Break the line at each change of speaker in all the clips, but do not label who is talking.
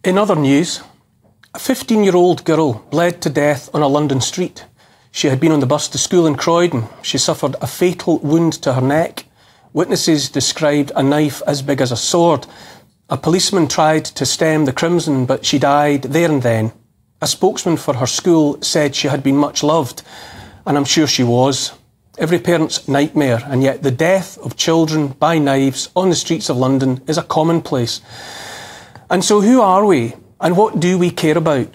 In other news, a 15-year-old girl bled to death on a London street. She had been on the bus to school in Croydon. She suffered a fatal wound to her neck. Witnesses described a knife as big as a sword. A policeman tried to stem the crimson, but she died there and then. A spokesman for her school said she had been much loved, and I'm sure she was. Every parent's nightmare, and yet the death of children by knives on the streets of London is a commonplace. And so who are we, and what do we care about?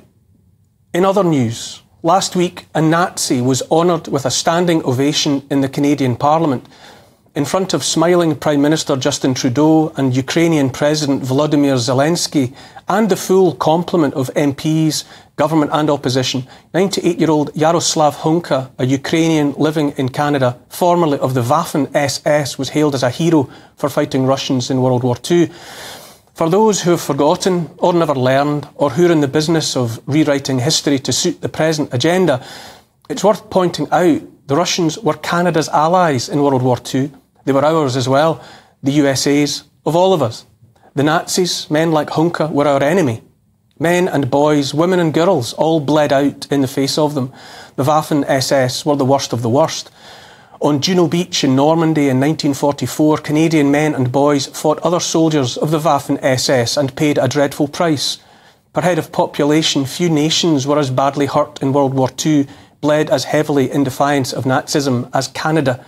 In other news, last week a Nazi was honoured with a standing ovation in the Canadian Parliament. In front of smiling Prime Minister Justin Trudeau and Ukrainian President Volodymyr Zelensky and the full complement of MPs, government and opposition, 98-year-old Yaroslav Hunka, a Ukrainian living in Canada, formerly of the Waffen-SS, was hailed as a hero for fighting Russians in World War II. For those who have forgotten or never learned, or who are in the business of rewriting history to suit the present agenda, it's worth pointing out the Russians were Canada's allies in World War II. They were ours as well, the USA's, of all of us. The Nazis, men like Hunka, were our enemy. Men and boys, women and girls, all bled out in the face of them. The Waffen-SS were the worst of the worst. On Juno Beach in Normandy in 1944, Canadian men and boys fought other soldiers of the Waffen-SS and paid a dreadful price. Per head of population, few nations were as badly hurt in World War II, bled as heavily in defiance of Nazism as Canada.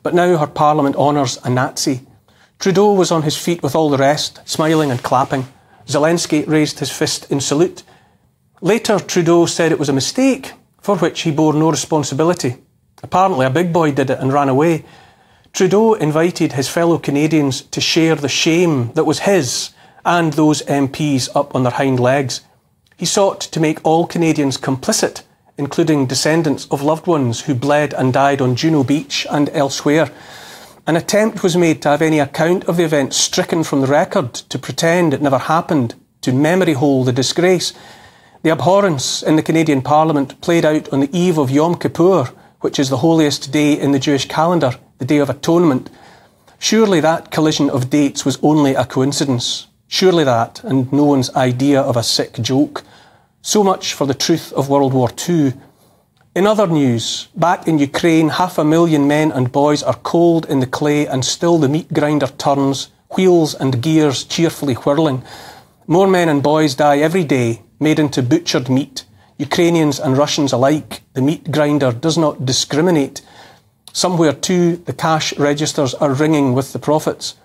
But now her parliament honours a Nazi. Trudeau was on his feet with all the rest, smiling and clapping. Zelensky raised his fist in salute. Later, Trudeau said it was a mistake, for which he bore no responsibility. Apparently a big boy did it and ran away. Trudeau invited his fellow Canadians to share the shame that was his and those MPs up on their hind legs. He sought to make all Canadians complicit, including descendants of loved ones who bled and died on Juno Beach and elsewhere. An attempt was made to have any account of the event stricken from the record, to pretend it never happened, to memory hole the disgrace. The abhorrence in the Canadian Parliament played out on the eve of Yom Kippur, which is the holiest day in the Jewish calendar, the Day of Atonement. Surely that collision of dates was only a coincidence. Surely that, and no one's idea of a sick joke. So much for the truth of World War II. In other news, back in Ukraine, 500,000 men and boys are cold in the clay and still the meat grinder turns, wheels and gears cheerfully whirling. More men and boys die every day, made into butchered meat. Ukrainians and Russians alike, the meat grinder does not discriminate. Somewhere too, the cash registers are ringing with the profits.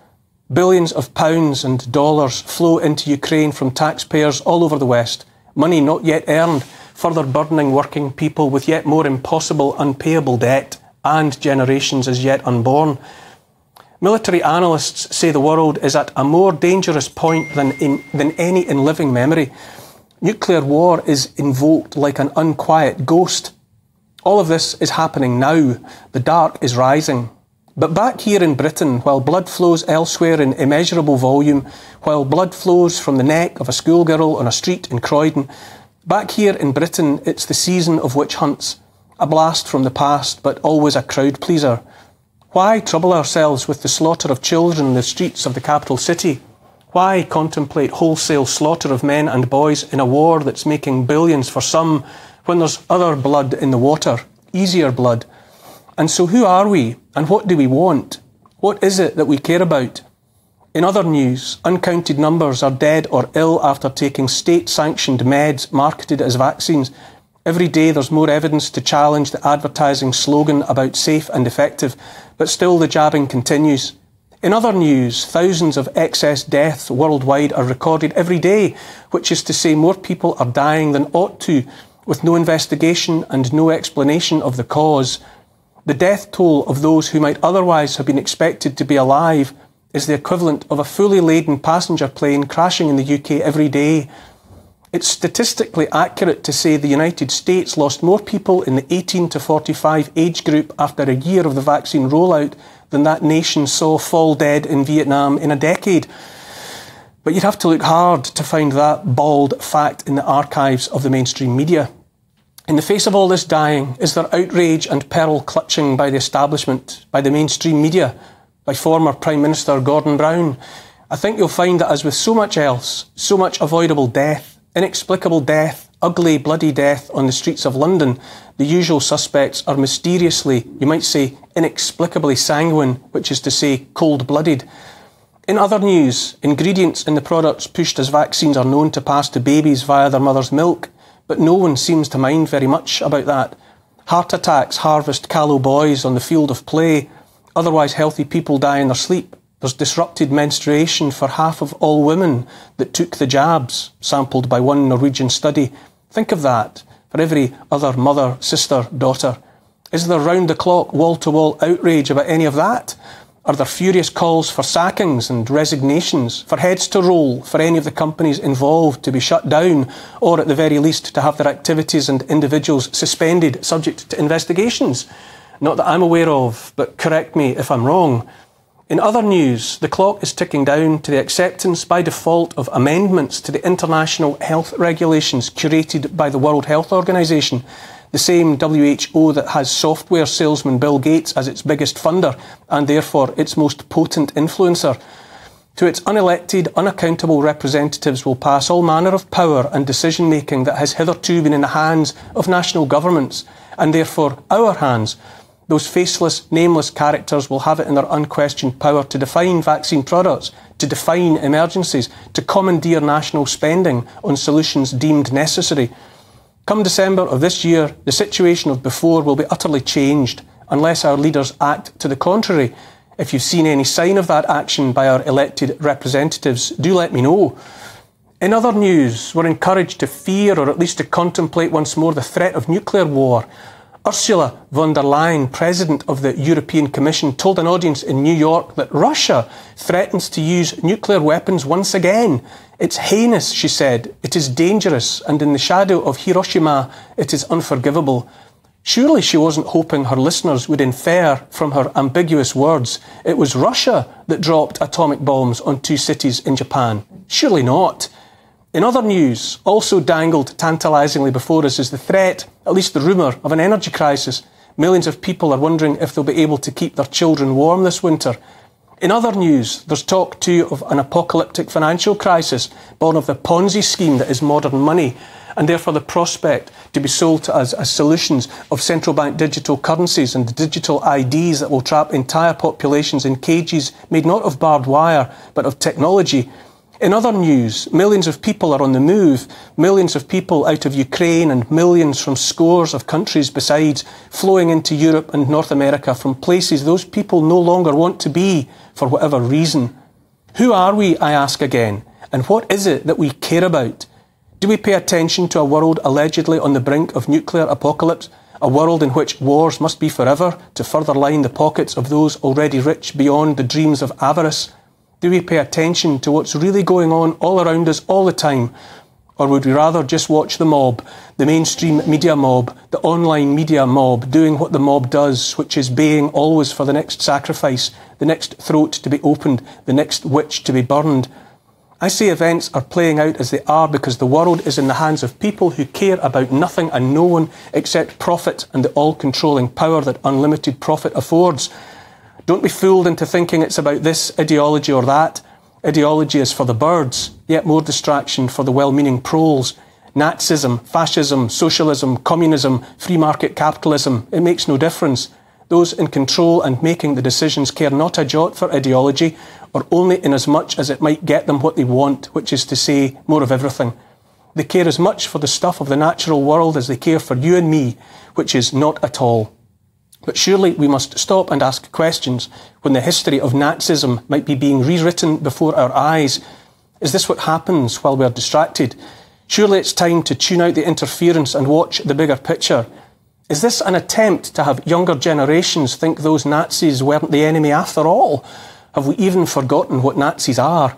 Billions of pounds and dollars flow into Ukraine from taxpayers all over the West. Money not yet earned, further burdening working people with yet more impossible unpayable debt and generations as yet unborn. Military analysts say the world is at a more dangerous point than any in living memory. Nuclear war is invoked like an unquiet ghost. All of this is happening now. The dark is rising. But back here in Britain, while blood flows elsewhere in immeasurable volume, while blood flows from the neck of a schoolgirl on a street in Croydon, back here in Britain it's the season of witch hunts, a blast from the past but always a crowd pleaser. Why trouble ourselves with the slaughter of children in the streets of the capital city? Why contemplate wholesale slaughter of men and boys in a war that's making billions for some when there's other blood in the water, easier blood? And so who are we, and what do we want? What is it that we care about? In other news, uncounted numbers are dead or ill after taking state-sanctioned meds marketed as vaccines. Every day there's more evidence to challenge the advertising slogan about safe and effective, but still the jabbing continues. In other news, thousands of excess deaths worldwide are recorded every day, which is to say more people are dying than ought to, with no investigation and no explanation of the cause. The death toll of those who might otherwise have been expected to be alive is the equivalent of a fully laden passenger plane crashing in the UK every day. It's statistically accurate to say the United States lost more people in the 18 to 45 age group after a year of the vaccine rollout than that nation saw fall dead in Vietnam in a decade. But you'd have to look hard to find that bald fact in the archives of the mainstream media. In the face of all this dying, is there outrage and peril clutching by the establishment, by the mainstream media, by former Prime Minister Gordon Brown? I think you'll find that, as with so much else, so much avoidable death, inexplicable death, ugly, bloody death on the streets of London, the usual suspects are mysteriously, you might say, inexplicably sanguine, which is to say, cold-blooded. In other news, ingredients in the products pushed as vaccines are known to pass to babies via their mother's milk, but no one seems to mind very much about that. Heart attacks harvest callow boys on the field of play. Otherwise healthy people die in their sleep. There's disrupted menstruation for half of all women that took the jabs, sampled by one Norwegian study. Think of that, for every other mother, sister, daughter. Is there round-the-clock, wall-to-wall outrage about any of that? Are there furious calls for sackings and resignations, for heads to roll, for any of the companies involved to be shut down, or at the very least to have their activities and individuals suspended, subject to investigations? Not that I'm aware of, but correct me if I'm wrong. In other news, the clock is ticking down to the acceptance by default of amendments to the international health regulations curated by the World Health Organization, the same WHO that has software salesman Bill Gates as its biggest funder and therefore its most potent influencer. To its unelected, unaccountable representatives will pass all manner of power and decision-making that has hitherto been in the hands of national governments, and therefore our hands. Those faceless, nameless characters will have it in their unquestioned power to define vaccine products, to define emergencies, to commandeer national spending on solutions deemed necessary. Come December of this year, the situation of before will be utterly changed, unless our leaders act to the contrary. If you've seen any sign of that action by our elected representatives, do let me know. In other news, we're encouraged to fear, or at least to contemplate once more, the threat of nuclear war. Ursula von der Leyen, President of the European Commission, told an audience in New York that Russia threatens to use nuclear weapons once again. It's heinous, she said. It is dangerous, and in the shadow of Hiroshima, it is unforgivable. Surely she wasn't hoping her listeners would infer from her ambiguous words it was Russia that dropped atomic bombs on 2 cities in Japan. Surely not. In other news, also dangled tantalisingly before us is the threat, at least the rumour, of an energy crisis. Millions of people are wondering if they'll be able to keep their children warm this winter. In other news, there's talk too of an apocalyptic financial crisis born of the Ponzi scheme that is modern money, and therefore the prospect to be sold to us as solutions of central bank digital currencies and digital IDs that will trap entire populations in cages made not of barbed wire but of technology. In other news, millions of people are on the move, millions of people out of Ukraine and millions from scores of countries besides flowing into Europe and North America from places those people no longer want to be for whatever reason. Who are we, I ask again, and what is it that we care about? Do we pay attention to a world allegedly on the brink of nuclear apocalypse, a world in which wars must be forever to further line the pockets of those already rich beyond the dreams of avarice? Do we pay attention to what's really going on all around us all the time? Or would we rather just watch the mob, the mainstream media mob, the online media mob, doing what the mob does, which is baying always for the next sacrifice, the next throat to be opened, the next witch to be burned? I say events are playing out as they are because the world is in the hands of people who care about nothing and no one except profit and the all-controlling power that unlimited profit affords. Don't be fooled into thinking it's about this ideology or that. Ideology is for the birds, yet more distraction for the well-meaning proles. Nazism, fascism, socialism, communism, free market capitalism, it makes no difference. Those in control and making the decisions care not a jot for ideology, or only in as much as it might get them what they want, which is to say, more of everything. They care as much for the stuff of the natural world as they care for you and me, which is not at all. But surely we must stop and ask questions when the history of Nazism might be being rewritten before our eyes. Is this what happens while we are distracted? Surely it's time to tune out the interference and watch the bigger picture. Is this an attempt to have younger generations think those Nazis weren't the enemy after all? Have we even forgotten what Nazis are?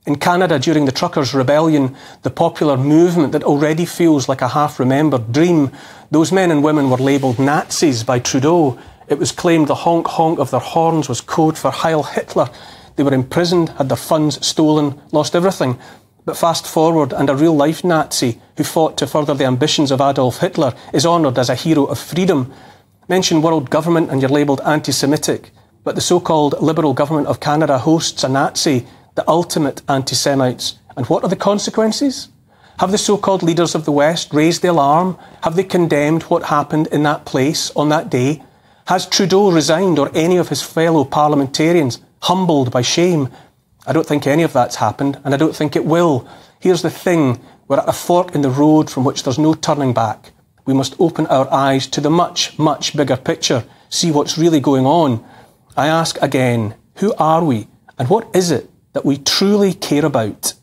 In Canada, during the Truckers' Rebellion, the popular movement that already feels like a half-remembered dream, those men and women were labelled Nazis by Trudeau. It was claimed the honk-honk of their horns was code for Heil Hitler. They were imprisoned, had their funds stolen, lost everything. But fast forward, and a real-life Nazi who fought to further the ambitions of Adolf Hitler is honoured as a hero of freedom. Mention world government and you're labelled anti-Semitic. But the so-called Liberal government of Canada hosts a Nazi. the ultimate anti-Semites. And what are the consequences? Have the so-called leaders of the West raised the alarm? Have they condemned what happened in that place on that day? Has Trudeau resigned, or any of his fellow parliamentarians humbled by shame? I don't think any of that's happened, and I don't think it will. Here's the thing. We're at a fork in the road from which there's no turning back. We must open our eyes to the much, much bigger picture, see what's really going on. I ask again, who are we, and what is it that we truly care about?